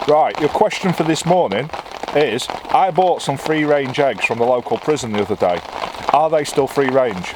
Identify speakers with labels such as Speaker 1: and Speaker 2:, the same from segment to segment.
Speaker 1: Right, your question for this morning is, I bought some free range eggs from the local prison the other day. Are they still free range?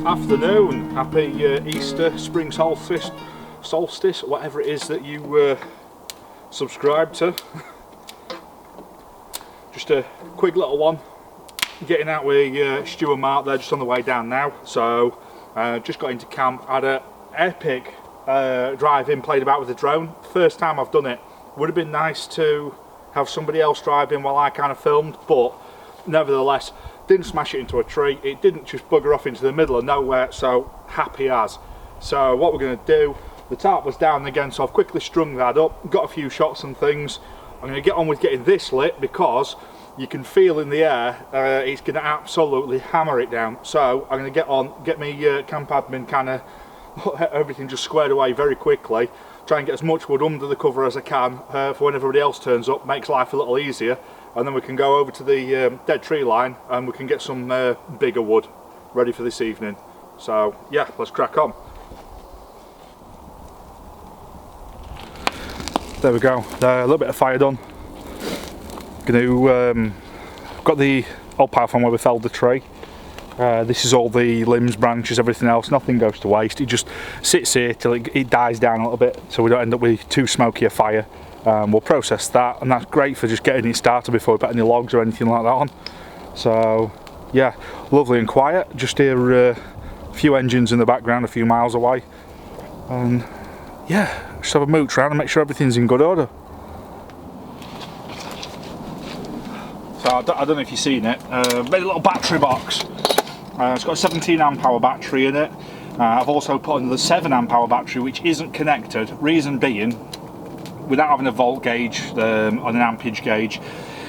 Speaker 1: Afternoon, happy Easter, spring solstice, whatever it is that you subscribe to. Just a quick little one, getting out with Stu and Mark. They're just on the way down now, so just got into camp, had an epic drive in, played about with the drone. First time I've done it. Would have been nice to have somebody else drive in while I kind of filmed, but nevertheless, didn't smash it into a tree. It didn't just bugger off into the middle of nowhere, so happy as. So what we're going to do, the tarp was down again, so I've quickly strung that up, got a few shots and things. I'm going to get on with getting this lit because you can feel in the air it's going to absolutely hammer it down. So I'm going to get me camp admin kind of everything just squared away very quickly, try and get as much wood under the cover as I can for when everybody else turns up, makes life a little easier. And then we can go over to the dead tree line and we can get some bigger wood ready for this evening. So yeah, let's crack on. There we go, a little bit of fire done. Got the old power from where we felled the tree. This is all the limbs, branches, everything else, nothing goes to waste. It just sits here till it dies down a little bit so we don't end up with too smoky a fire. We'll process that, and that's great for just getting it started before we put any logs or anything like that on. So yeah, lovely and quiet. Just hear a few engines in the background a few miles away, and yeah, just have a mooch around and make sure everything's in good order. So I don't know if you've seen it, made a little battery box. It's got a 17 amp hour battery in it. I've also put another 7 amp hour battery which isn't connected, reason being, without having a volt gauge on an ampage gauge,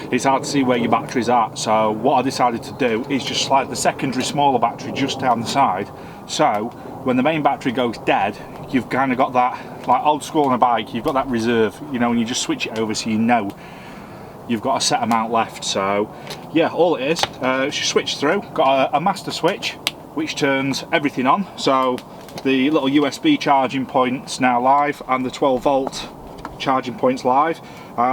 Speaker 1: it's hard to see where your battery's at. So what I decided to do is just slide the secondary smaller battery just down the side, so when the main battery goes dead, you've kind of got that, like old school on a bike, you've got that reserve, you know, and you just switch it over so you know you've got a set amount left. So yeah, all it is, it's just switch through, got a master switch which turns everything on, so the little USB charging point's now live and the 12 volt charging points live.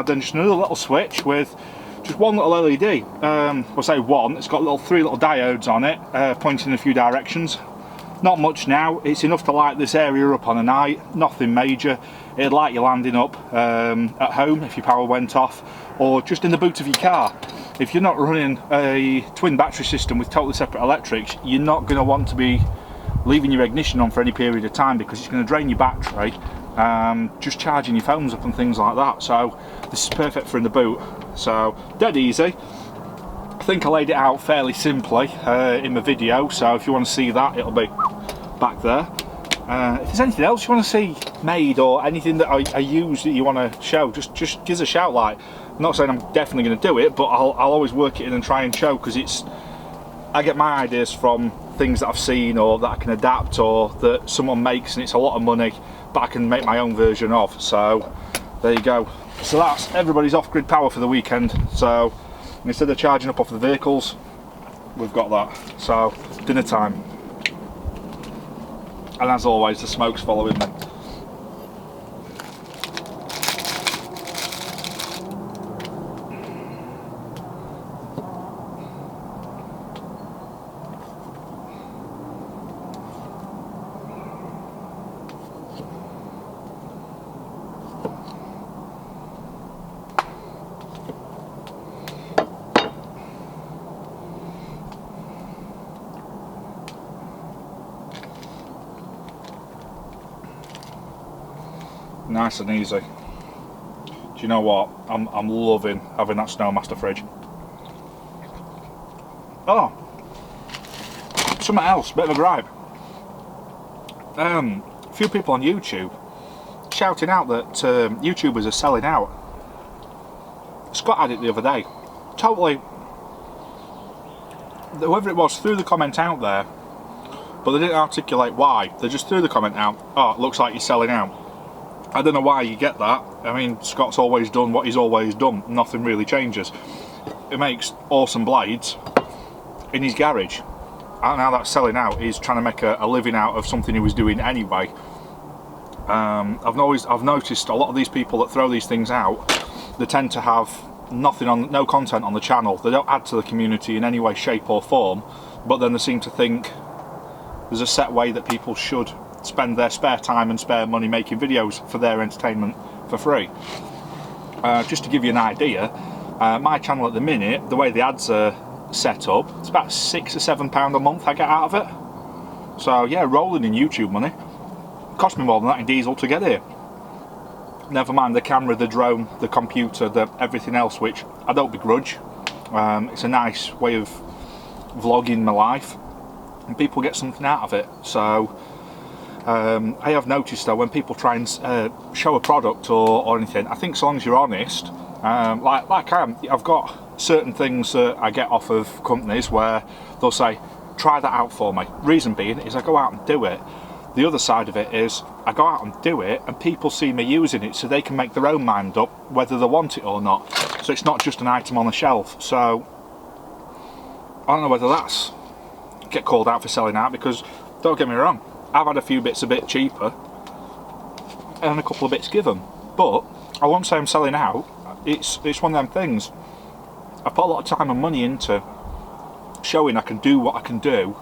Speaker 1: Then just another little switch with just one little LED. I'll say one, it's got three little diodes on it, pointing in a few directions. Not much now, it's enough to light this area up on a night, nothing major. It'd light your landing up at home if your power went off, or just in the boot of your car. If you're not running a twin battery system with totally separate electrics, you're not going to want to be leaving your ignition on for any period of time because it's going to drain your battery. Just charging your phones up and things like that. So this is perfect for in the boot. So dead easy. I think I laid it out fairly simply in my video, so if you want to see that, it'll be back there. If there's anything else you want to see made or anything that I use that you want to show, just give us a shout. Like, I'm not saying I'm definitely going to do it, but I'll always work it in and try and show, because I get my ideas from things that I've seen or that I can adapt or that someone makes, and it's a lot of money, but I can make my own version of. So there you go. So that's everybody's off-grid power for the weekend. So instead of charging up off the vehicles, we've got that. So dinner time, and as always the smoke's following me. Nice and easy. Do you know what? I'm loving having that Snowmaster fridge. Oh, something else, bit of a gripe. A few people on YouTube shouting out that YouTubers are selling out. Scott had it the other day. Totally, whoever it was threw the comment out there, but they didn't articulate why. They just threw the comment out. Oh, it looks like you're selling out. I don't know why you get that. I mean, Scott's always done what he's always done. Nothing really changes. He makes awesome blades in his garage. And now that's selling out. He's trying to make a living out of something he was doing anyway. I've noticed a lot of these people that throw these things out, they tend to have no content on the channel. They don't add to the community in any way, shape or form, but then they seem to think there's a set way that people should spend their spare time and spare money making videos for their entertainment for free. Just to give you an idea, my channel at the minute, the way the ads are set up, it's about £6 or £7 a month I get out of it. So yeah, rolling in YouTube money. Cost me more than that in diesel to get here. Never mind the camera, the drone, the computer, everything else, which I don't begrudge. It's a nice way of vlogging my life, and people get something out of it. So I have noticed though, when people try and show a product or anything, I think so long as you're honest, like I am, I've got certain things that I get off of companies where they'll say, try that out for me. Reason being is I go out and do it. The other side of it is I go out and do it and people see me using it, so they can make their own mind up whether they want it or not. So it's not just an item on the shelf. So I don't know whether that's get called out for selling out, because don't get me wrong, I've had a few bits a bit cheaper and a couple of bits given, but I won't say I'm selling out. It's one of them things. I put a lot of time and money into showing I can do what I can do,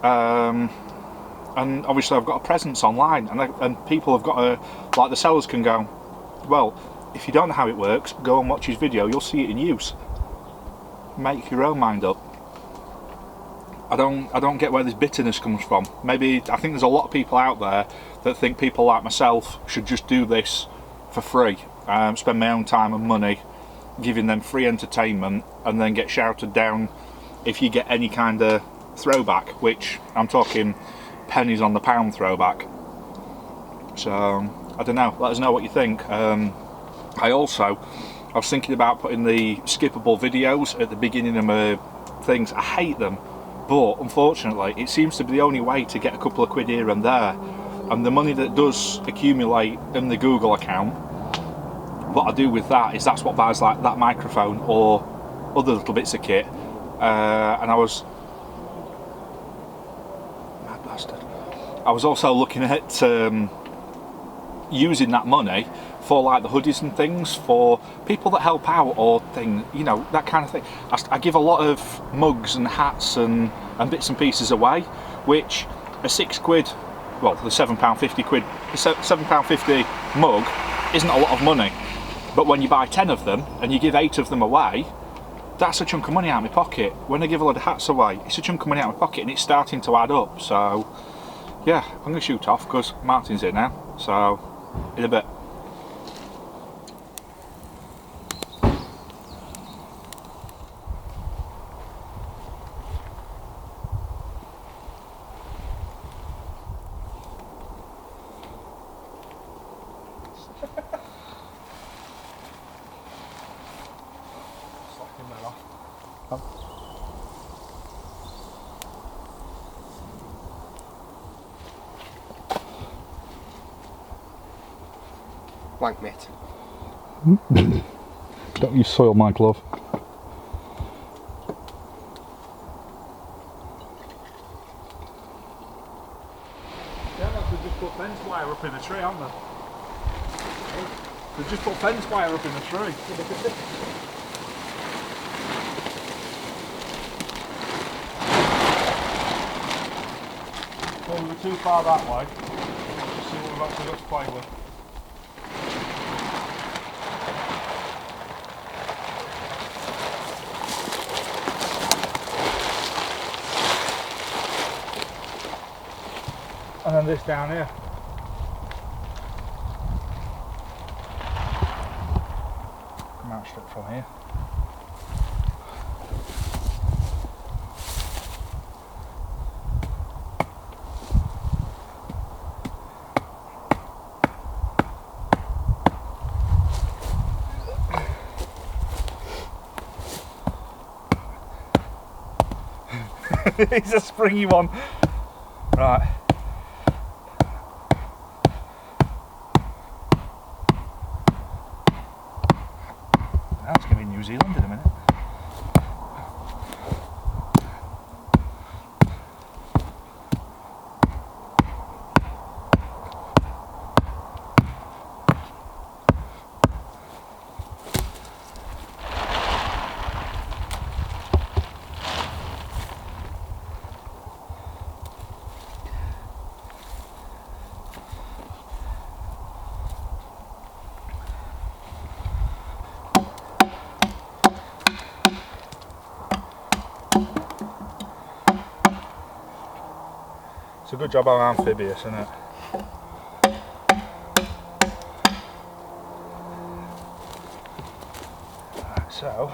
Speaker 1: and obviously I've got a presence online, and people have got a, like the sellers can go, well, if you don't know how it works, go and watch his video, you'll see it in use. Make your own mind up. I don't get where this bitterness comes from. Maybe I think there's a lot of people out there that think people like myself should just do this for free, spend my own time and money giving them free entertainment, and then get shouted down if you get any kind of throwback, which I'm talking pennies on the pound throwback. So I don't know, let us know what you think. I was thinking about putting the skippable videos at the beginning of my things. I hate them, but unfortunately it seems to be the only way to get a couple of quid here and there, and the money that does accumulate in the Google account, what I do with that is that's what buys like that microphone or other little bits of kit. And I was also looking at using that money for like the hoodies and things for people that help out or thing, you know, that kind of thing. I give a lot of mugs and hats and bits and pieces away, which a £6, well, the £7.50 £7.50 mug isn't a lot of money, but when you buy 10 of them and you give 8 of them away, that's a chunk of money out of my pocket. When I give a lot of hats away, it's a chunk of money out of my pocket, and it's starting to add up. So yeah, I'm going to shoot off because Martin's here now, so in a bit.
Speaker 2: Blank mitt.
Speaker 1: Don't use soil, my glove. Yeah, they've just put fence wire up in the tree, haven't they? They've just put fence wire up in the tree. Well, we were too far that way. Let's see what we've actually got to play with. And then this down here. Come out straight from here. It's a springy one. Right. That's going to be New Zealand in a minute. It's a good job I'm amphibious, isn't it? Right, so,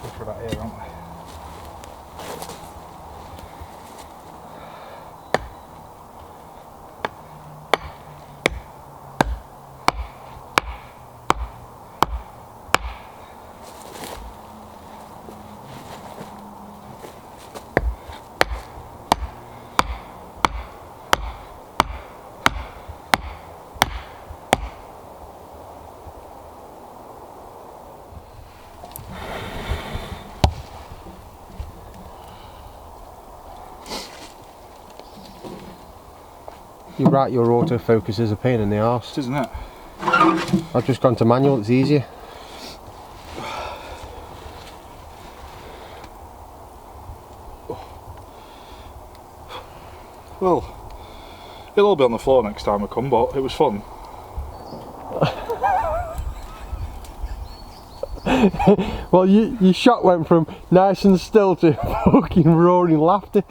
Speaker 1: go for that here, aren't we?
Speaker 2: You're right, your autofocus is a pain in the arse.
Speaker 1: Isn't it?
Speaker 2: I've just gone to manual, it's easier.
Speaker 1: Well, it'll all be on the floor next time I come, but it was fun.
Speaker 2: Well, your shot went from nice and still to fucking roaring laughter.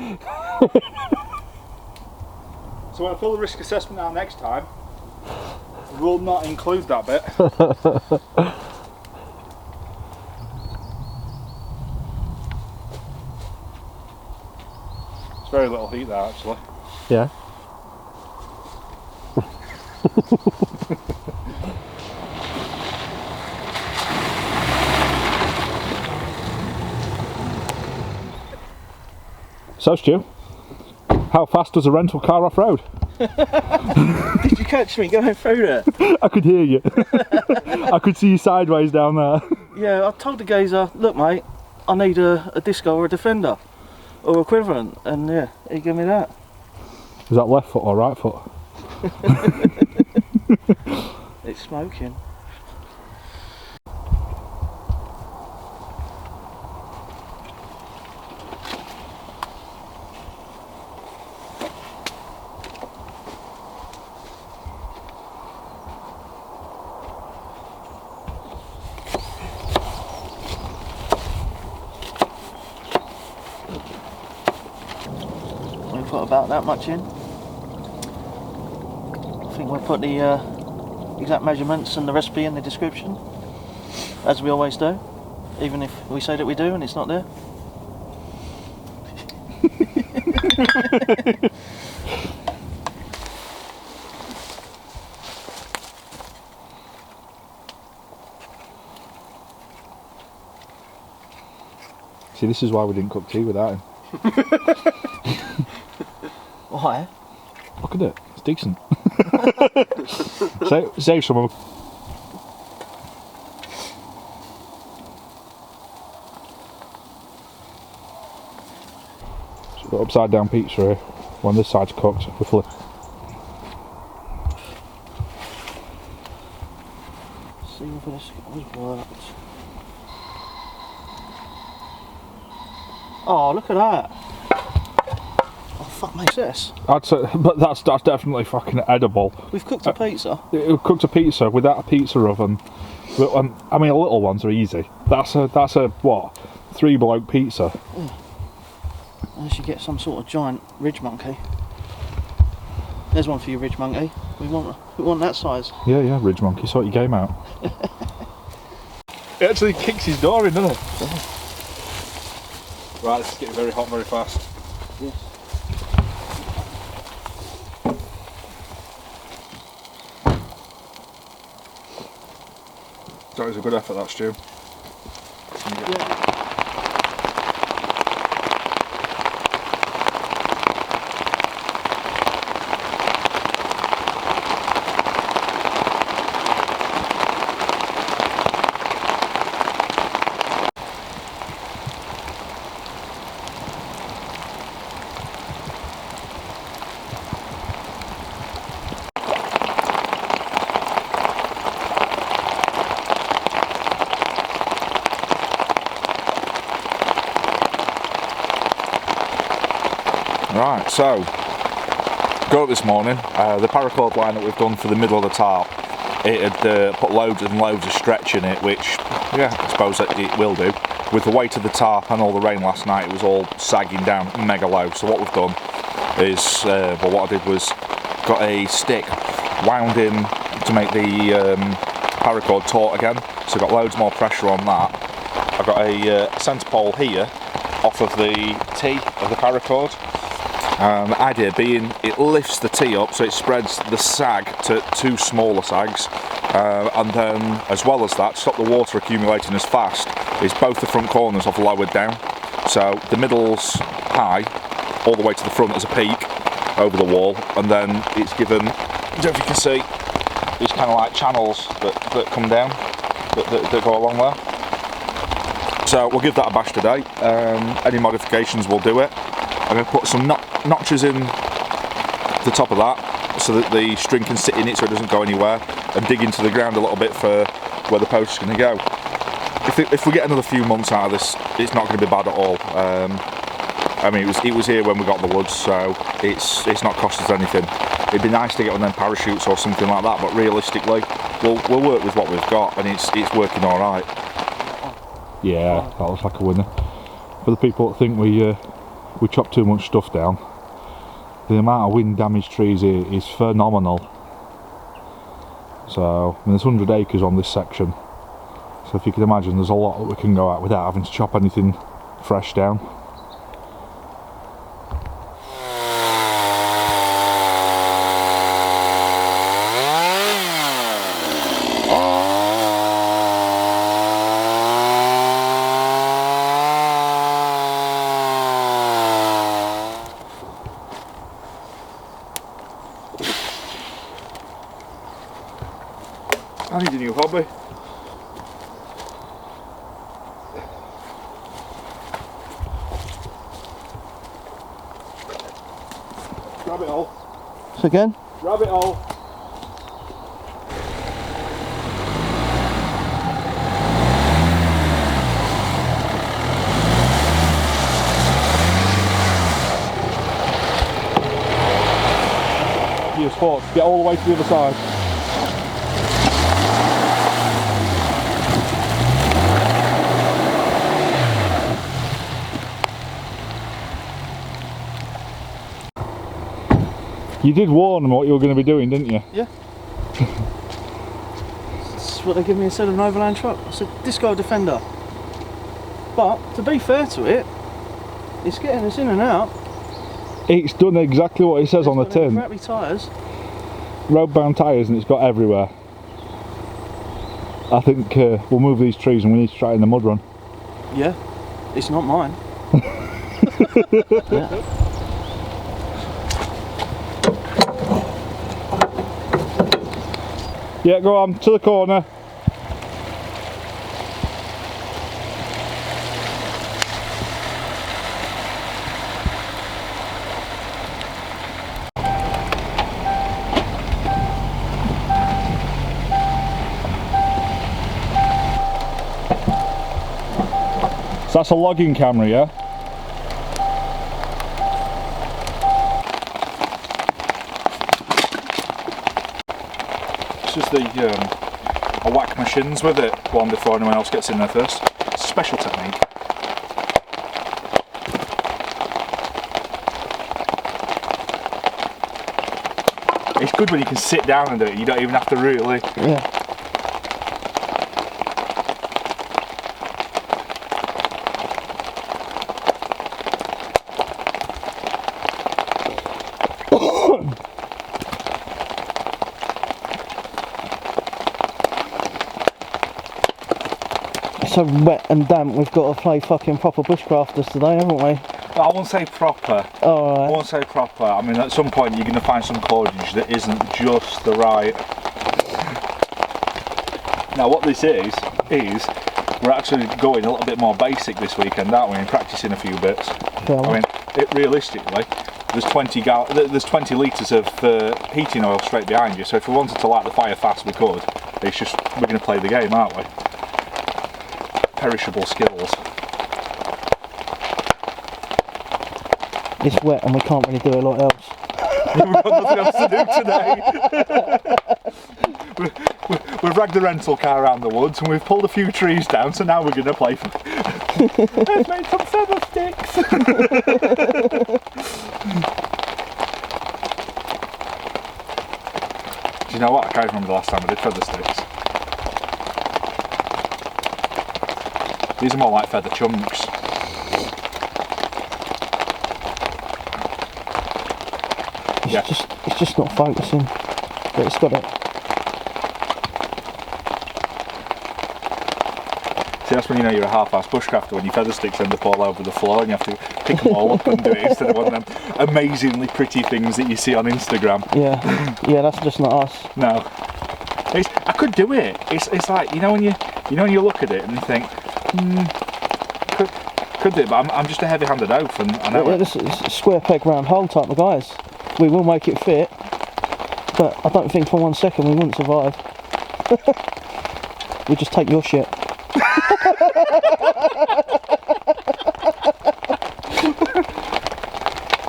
Speaker 1: So when I fill the risk assessment out next time, we'll not include that bit. It's very little heat there, actually.
Speaker 2: Yeah.
Speaker 1: So Stu, how fast does a rental car off-road?
Speaker 3: Did you catch me going through there?
Speaker 1: I could hear you. I could see you sideways down there.
Speaker 3: Yeah, I told the geezer, look mate, I need a disco or a defender or a equivalent, and yeah, he gave me that.
Speaker 1: Is that left foot or right foot?
Speaker 3: It's smoking. We put about that much in. I think we'll put the exact measurements and the recipe in the description, as we always do, even if we say that we do and it's not there.
Speaker 1: See, this is why we didn't cook tea without him.
Speaker 3: Why?
Speaker 1: Look at it, it's decent. Save some of them. So we've got upside down pizza here. When this side's cooked, we flip.
Speaker 3: See if this has worked. Oh, look at that. Oh, fuck makes this.
Speaker 1: I'd say, but that's definitely fucking edible.
Speaker 3: We've cooked a pizza.
Speaker 1: We've cooked a pizza without a pizza oven. But, I mean, the little ones are easy. That's a what? 3 bloke pizza.
Speaker 3: Yeah. Unless you get some sort of giant ridge monkey. There's one for you, ridge monkey. We want that size.
Speaker 1: Yeah, ridge monkey, sort your game out. It actually kicks his door in, doesn't it?
Speaker 3: Yeah.
Speaker 1: Right, this is getting very hot very fast.
Speaker 3: Yes.
Speaker 1: That was a good effort, that Stu.
Speaker 3: Yeah.
Speaker 1: Right, so go this morning. The paracord line that we've done for the middle of the tarp, it had put loads and loads of stretch in it, which, yeah, I suppose that it will do. With the weight of the tarp and all the rain last night, it was all sagging down mega low. So what we've done is, well, what I did was got a stick wound in to make the paracord taut again. So got loads more pressure on that. I've got a centre pole here off of the T of the paracord. The idea being it lifts the T up so it spreads the sag to 2 smaller sags, and then as well as that, to stop the water accumulating as fast, is both the front corners have lowered down, so the middle's high all the way to the front as a peak over the wall, and then it's given, I don't know if you can see, these kind of like channels that come down, that go along there. So we'll give that a bash today. Any modifications we'll do it. I'm going to put some notches in the top of that so that the string can sit in it so it doesn't go anywhere, and dig into the ground a little bit for where the post is going to go. If we get another few months out of this, it's not going to be bad at all. I mean, it was here when we got the woods, so it's not cost us anything. It'd be nice to get one of them parachutes or something like that, but realistically, we'll work with what we've got, and it's working all right. Yeah, that looks like a winner. For the people that think we chop too much stuff down, the amount of wind damaged trees here is phenomenal. So, I mean, there's 100 acres on this section, so if you can imagine, there's a lot that we can go at without having to chop anything fresh down. I need a new hobby. Rabbit hole.
Speaker 3: So again?
Speaker 1: Rabbit hole. Your sport, get all the way to the other side. You did warn them what you were going to be doing, didn't you?
Speaker 3: Yeah. That's what they give me instead of an overland truck. It's a Disco Defender. But, to be fair to it, it's getting us in and out.
Speaker 1: It's done exactly what it says on the tin.
Speaker 3: Crappy tyres.
Speaker 1: Road-bound tyres, and it's got everywhere. I think we'll move these trees and we need to try it in the mud run.
Speaker 3: Yeah. It's not mine. Yeah.
Speaker 1: Yeah, go on, to the corner. So that's a logging camera, yeah? This is the I whack my shins with it one before anyone else gets in there first. It's a special technique. It's good when you can sit down and do it, you don't even have to really.
Speaker 2: Yeah. So wet and damp, we've got to play fucking proper bushcrafters today, haven't we?
Speaker 1: I won't say proper.
Speaker 2: Oh,
Speaker 1: I won't say proper. I mean, at some point you're going to find some cordage that isn't just the right. Now, what this is we're actually going a little bit more basic this weekend, aren't we? And practicing a few bits.
Speaker 2: Yeah.
Speaker 1: I mean, realistically, there's 20 litres of heating oil straight behind you. So if we wanted to light the fire fast, we could. It's just we're going to play the game, aren't we? Perishable skills.
Speaker 2: It's wet and we can't really do a lot else.
Speaker 1: We've got nothing else to do today. We've dragged the rental car around the woods and we've pulled a few trees down, so now we're going to play. I've made some feather sticks. Do you know what? I can't remember the last time I did feather sticks. These are more like feather chunks.
Speaker 2: It's just not focusing, but it's got it.
Speaker 1: See, that's when you know you're a half-assed bushcrafter, when your feather sticks end up all over the floor and you have to pick them all up and do it instead of one of them amazingly pretty things that you see on Instagram.
Speaker 2: Yeah, yeah, that's just not us.
Speaker 1: No, I could do it. It's like when you look at it and you think, could do it, but I'm just a heavy-handed oaf, and I know
Speaker 2: It's a square peg round hole type of guys. We will make it fit, but I don't think for 1 second we wouldn't survive. We just take your shit.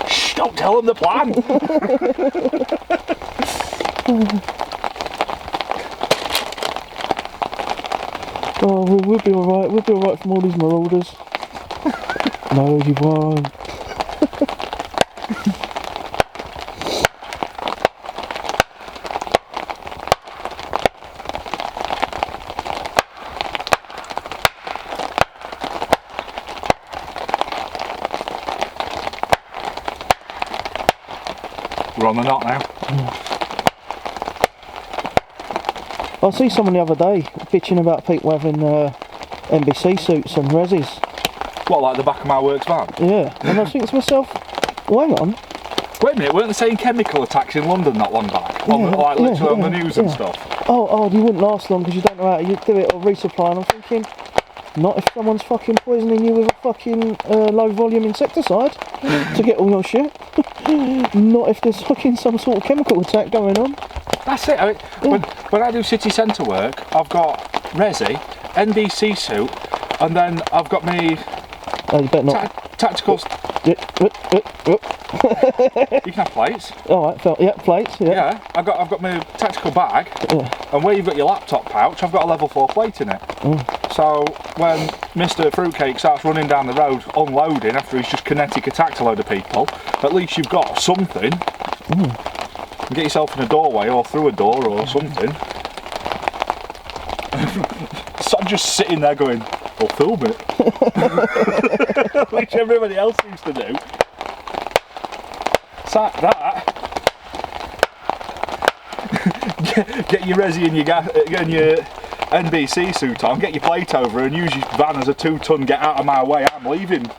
Speaker 1: Shh, don't tell them the plan.
Speaker 2: Oh, we'll be alright. We'll be alright from all these marauders. No, you won't.
Speaker 1: We're on the knot now.
Speaker 2: I see someone the other day bitching about people having NBC suits and resis.
Speaker 1: What, like the back of my works van?
Speaker 2: Yeah, and I was thinking to myself, well, hang on.
Speaker 1: Wait a minute, weren't they saying chemical attacks in London not long back? Literally on the news and stuff.
Speaker 2: Oh, you wouldn't last long because you don't know how to do it or resupply. And I'm thinking, not if someone's fucking poisoning you with a fucking low volume insecticide to get all your shit. Not if there's fucking some sort of chemical attack going on.
Speaker 1: That's it. I mean, when I do city centre work, I've got resi, NBC suit, and then I've got my
Speaker 2: You better not.
Speaker 1: Tactical.
Speaker 2: You
Speaker 1: can have plates.
Speaker 2: Alright, plates, yeah.
Speaker 1: Yeah, I've got my tactical bag, and where you've got your laptop pouch, I've got a level 4 plate in it. So when Mr. Fruitcake starts running down the road unloading after he's just kinetic attacked a load of people, at least you've got something. Get yourself in a doorway or through a door or something. So I'm just sitting there going, I'll film it. Which everybody else seems to do. It's like that. get your resi and your NBC suit on, get your plate over and use your van as a 2-ton, get out of my way, I'm leaving.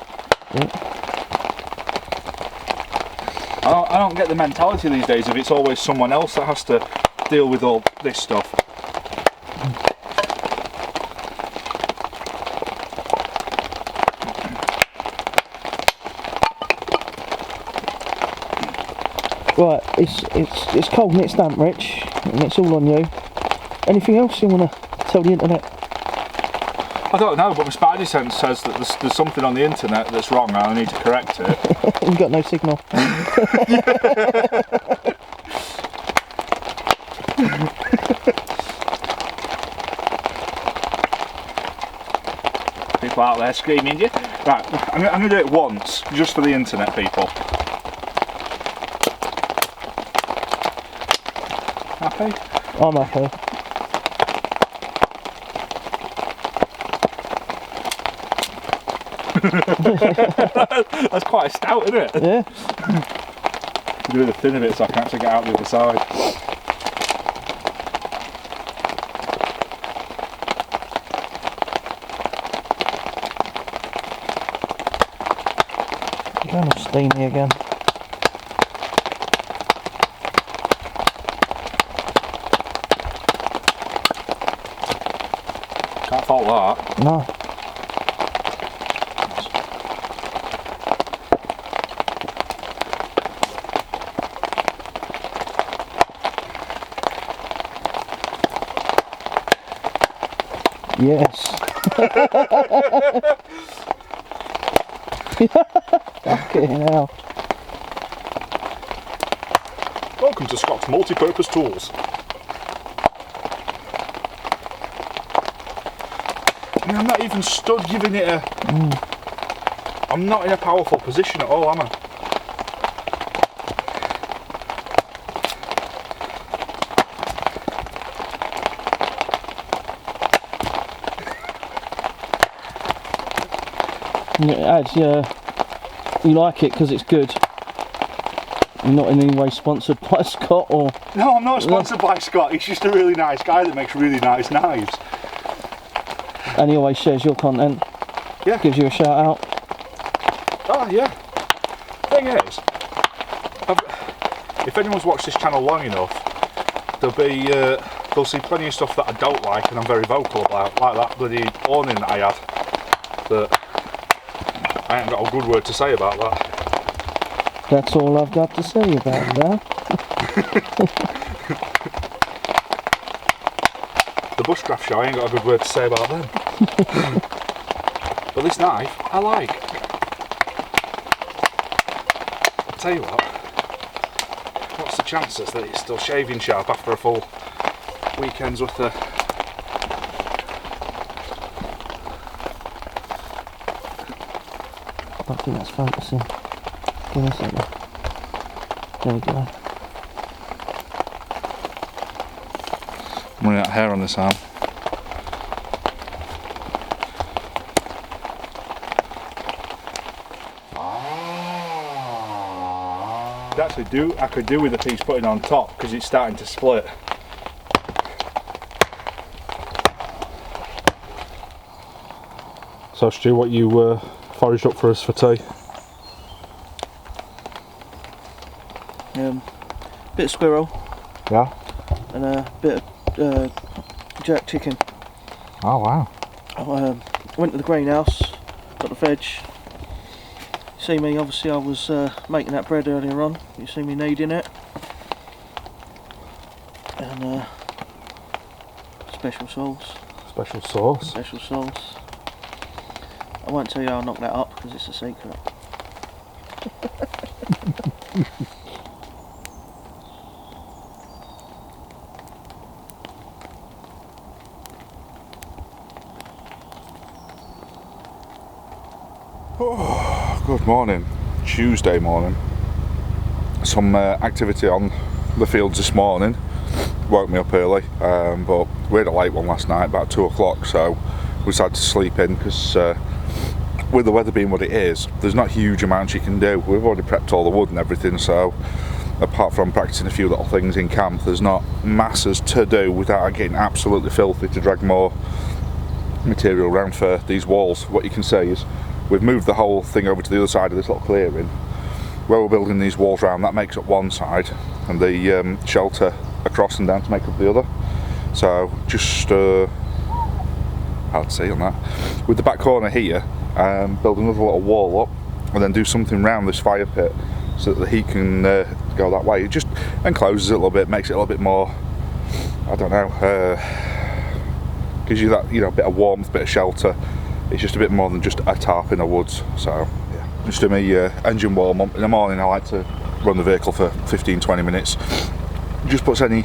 Speaker 1: I don't get the mentality these days of it's always someone else that has to deal with all this stuff.
Speaker 2: Right, it's cold and it's damp, Rich, and it's all on you. Anything else you want to tell the internet?
Speaker 1: I don't know, but my spidey sense says that there's something on the internet that's wrong and I need to correct it.
Speaker 2: You've got no signal.
Speaker 1: People out there screaming, yeah. Right, I'm going to do it once, just for the internet people. Happy?
Speaker 2: I'm happy.
Speaker 1: That's quite a stout, isn't it?
Speaker 2: Yeah.
Speaker 1: Do the thinner bit so I can actually get out the other side.
Speaker 2: You're going all steamy again.
Speaker 1: Can't fault that.
Speaker 2: No. Yes. Fucking hell.
Speaker 1: Welcome to Scott's Multi-Purpose Tools. I mean, I'm not even stood giving it a... I'm not in a powerful position at all, am I?
Speaker 2: You like it because it's good. You're not in any way sponsored by Scott or...
Speaker 1: No, I'm not sponsored by Scott. He's just a really nice guy that makes really nice knives.
Speaker 2: And he always shares your content.
Speaker 1: Yeah.
Speaker 2: Gives you a shout out.
Speaker 1: Oh, yeah. Thing is, if anyone's watched this channel long enough, they'll see plenty of stuff that I don't like and I'm very vocal about, like that bloody awning that I had. But I ain't got a good word to say about that.
Speaker 2: That's all I've got to say about that.
Speaker 1: The bushcraft show, I ain't got a good word to say about them. But this knife, I like. I'll tell you what, what's the chances that it's still shaving sharp after a full weekend's worth of...
Speaker 2: I don't think that's focusing. Give me a second. There we go.
Speaker 1: I'm running out of hair on this arm. I could do with a piece putting on top because it's starting to split. So Stu, what you foraged up for us for tea?
Speaker 3: Bit of squirrel.
Speaker 1: Yeah.
Speaker 3: And a bit of jerk chicken.
Speaker 1: Oh wow.
Speaker 3: I went to the greenhouse, got the veg. See me, obviously I was making that bread earlier on. You see me kneading it. And special sauce.
Speaker 1: Special sauce.
Speaker 3: Special sauce. I won't tell you how I knocked that up because it's a secret.
Speaker 1: Oh, good morning. Tuesday morning. Some activity on the fields this morning. Woke me up early, but we had a late one last night, about 2 o'clock, so we decided to sleep in because with the weather being what it is, there's not huge amounts you can do. We've already prepped all the wood and everything, so apart from practicing a few little things in camp, there's not masses to do without getting absolutely filthy to drag more material around for these walls. What you can see is we've moved the whole thing over to the other side of this little clearing. Where we're building these walls round, that makes up one side, and the shelter across and down to make up the other. So just hard to see on that. With the back corner here, build another little wall up and then do something round this fire pit so that the heat can go that way. It just encloses it a little bit, makes it a little bit more, I don't know, gives you that, you know, bit of warmth, bit of shelter. It's just a bit more than just a tarp in the woods. So yeah, just do my engine warm up. In the morning I like to run the vehicle for 15-20 minutes. It just puts any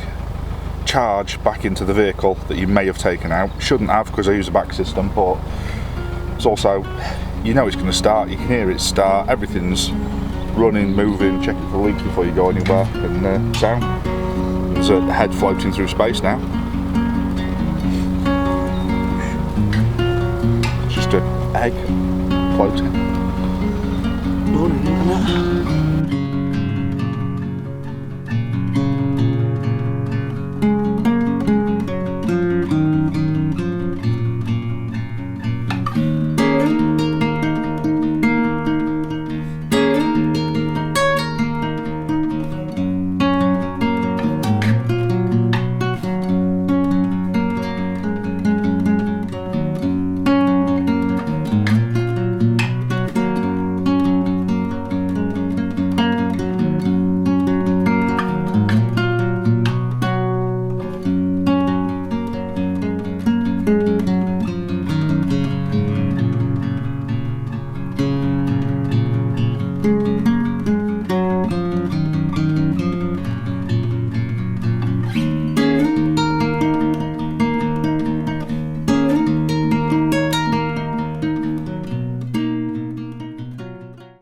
Speaker 1: charge back into the vehicle that you may have taken out. Shouldn't have, because I use a back system, but it's also, you know, it's going to start. You can hear it start. Everything's running, moving, checking for leaks before you go anywhere, and sound. There's a head floating through space now. Just an egg floating.
Speaker 3: Morning, isn't it?